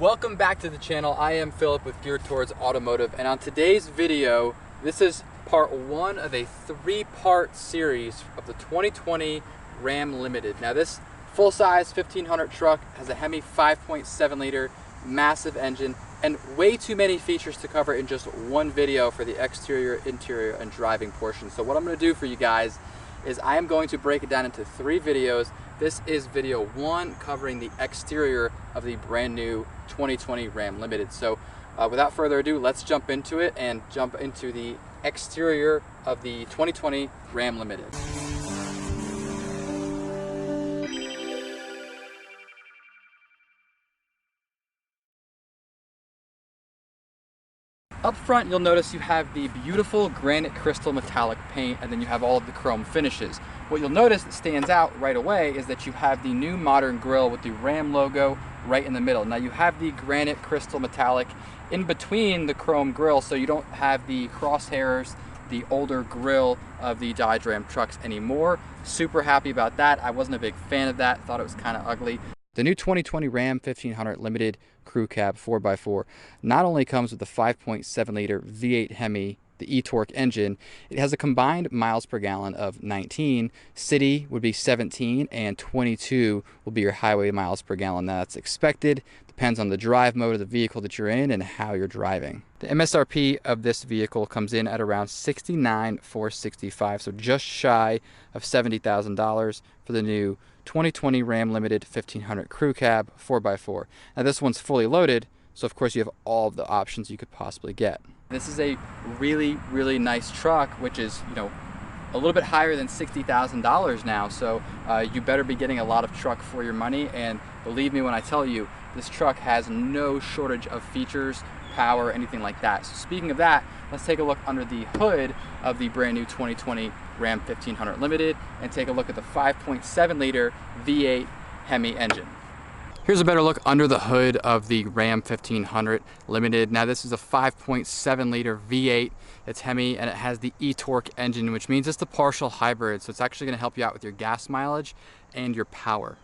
Welcome back to the channel. I am Philip with Geared Towards Automotive, and on today's video, this is part one of a three-part series of the 2020 Ram Limited. Now this full-size 1500 truck has a Hemi 5.7 liter massive engine and way too many features to cover in just one video for the exterior, interior, and driving portion. So what I'm going to do for you guys is I am going to break it down into three videos. This is video one, covering the exterior of the brand new 2020 Ram Limited. So without further ado, let's jump into it and jump into the exterior of the 2020 Ram Limited. Up front, you'll notice you have the beautiful granite crystal metallic paint, and then you have all of the chrome finishes. What you'll notice that stands out right away is that you have the new modern grille with the Ram logo right in the middle. Now you have the granite crystal metallic in between the chrome grille, so you don't have the crosshairs, the older grille of the Dodge Ram trucks anymore. Super happy about that. I wasn't a big fan of that, thought it was kind of ugly. The new 2020 Ram 1500 Limited Crew Cab 4x4 not only comes with the 5.7 liter V8 Hemi, the e-torque engine, it has a combined miles per gallon of 19. City would be 17, and 22 will be your highway miles per gallon. Now that's expected, depends on the drive mode of the vehicle that you're in and how you're driving. The MSRP of this vehicle comes in at around $69,465, so just shy of $70,000 for the new 2020 Ram Limited 1500 Crew Cab 4x4. Now this one's fully loaded, so of course you have all of the options you could possibly get. This is a really nice truck, which is, you know, a little bit higher than $60,000 now, so you better be getting a lot of truck for your money. And believe me when I tell you, this truck has no shortage of features, power, anything like that. So speaking of that, let's take a look under the hood of the brand new 2020 Ram 1500 Limited and take a look at the 5.7 liter V8 Hemi engine. Here's a better look under the hood of the Ram 1500 Limited. Now this is a 5.7 liter V8. It's Hemi and it has the e-torque engine, which means it's the partial hybrid. So it's actually going to help you out with your gas mileage and your power.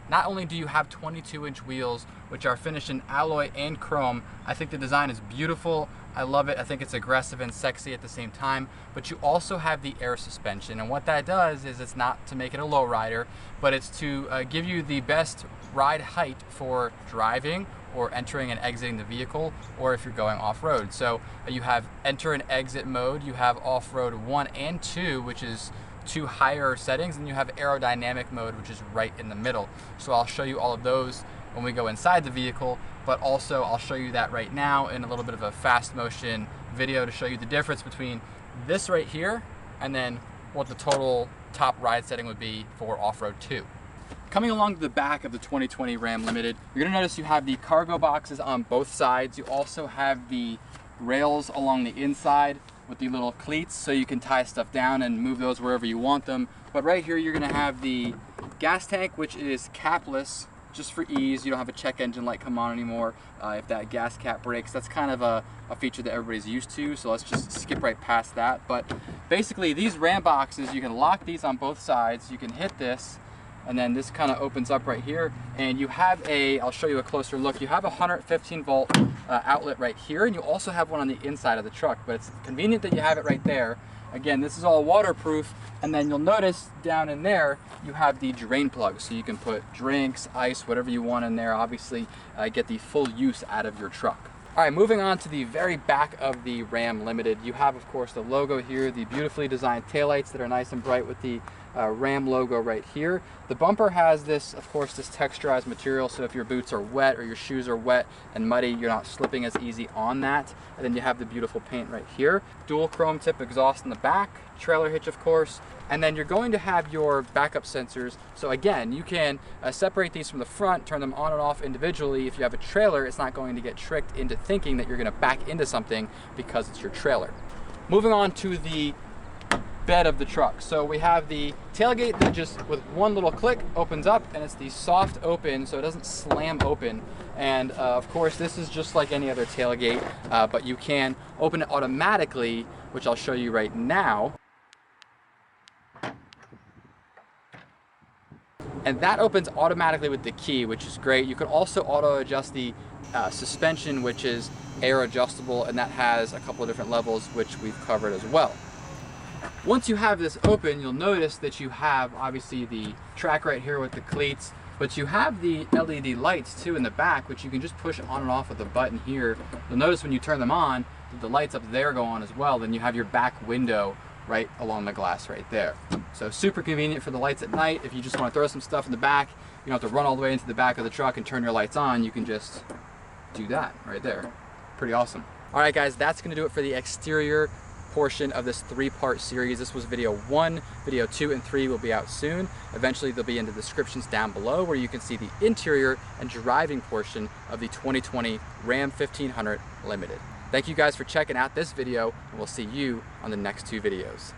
Not only do you have 22-inch wheels, which are finished in alloy and chrome, I think the design is beautiful. I love it. I think it's aggressive and sexy at the same time, but you also have the air suspension. And what that does is it's not to make it a lowrider, but it's to give you the best ride height for driving or entering and exiting the vehicle, or if you're going off-road. So you have enter and exit mode, you have off-road 1 and 2, which is two higher settings, and you have aerodynamic mode, which is right in the middle. So I'll show you all of those when we go inside the vehicle, but also I'll show you that right now in a little bit of a fast motion video to show you the difference between this right here and then what the total top ride setting would be for off-road 2. Coming along to the back of the 2020 Ram Limited, you're gonna notice you have the cargo boxes on both sides. You also have the rails along the inside with the little cleats, so you can tie stuff down and move those wherever you want them. But right here you're gonna have the gas tank, which is capless, just for ease. You don't have a check engine light come on anymore if that gas cap breaks. That's kind of a feature that everybody's used to, so let's just skip right past that. But basically these Ram boxes, you can lock these on both sides. You can hit this, and then this kind of opens up right here, and you have I'll show you a closer look, you have a 115 volt outlet right here, and you also have one on the inside of the truck, but it's convenient that you have it right there. Again, this is all waterproof, and then you'll notice down in there you have the drain plug, so you can put drinks, ice, whatever you want in there. Obviously get the full use out of your truck. All right, moving on to the very back of the Ram Limited, you have of course the logo here, the beautifully designed taillights that are nice and bright with the Ram logo right here. The bumper has this, of course, this texturized material, so if your boots are wet or your shoes are wet and muddy, you're not slipping as easy on that. And then you have the beautiful paint right here. Dual chrome tip exhaust in the back, trailer hitch of course, and then you're going to have your backup sensors. So again, you can separate these from the front, turn them on and off individually. If you have a trailer, it's not going to get tricked into thinking that you're going to back into something because it's your trailer. Moving on to the bed of the truck. So we have the tailgate that just with one little click opens up, and it's the soft open, so it doesn't slam open. And of course this is just like any other tailgate, but you can open it automatically, which I'll show you right now. And that opens automatically with the key, which is great. You can also auto adjust the suspension, which is air adjustable, and that has a couple of different levels, which we've covered as well. Once you have this open, you'll notice that you have obviously the track right here with the cleats, but you have the LED lights too in the back, which you can just push on and off with a button here. You'll notice when you turn them on, the lights up there go on as well. Then you have your back window right along the glass right there. So super convenient for the lights at night. If you just want to throw some stuff in the back, you don't have to run all the way into the back of the truck and turn your lights on. You can just do that right there. Pretty awesome. All right, guys, that's going to do it for the exterior portion of this 3-part series. This was video 1. Video 2 and 3 will be out soon. Eventually they'll be in the descriptions down below, where you can see the interior and driving portion of the 2020 Ram 1500 Limited. Thank you guys for checking out this video, and we'll see you on the next 2 videos.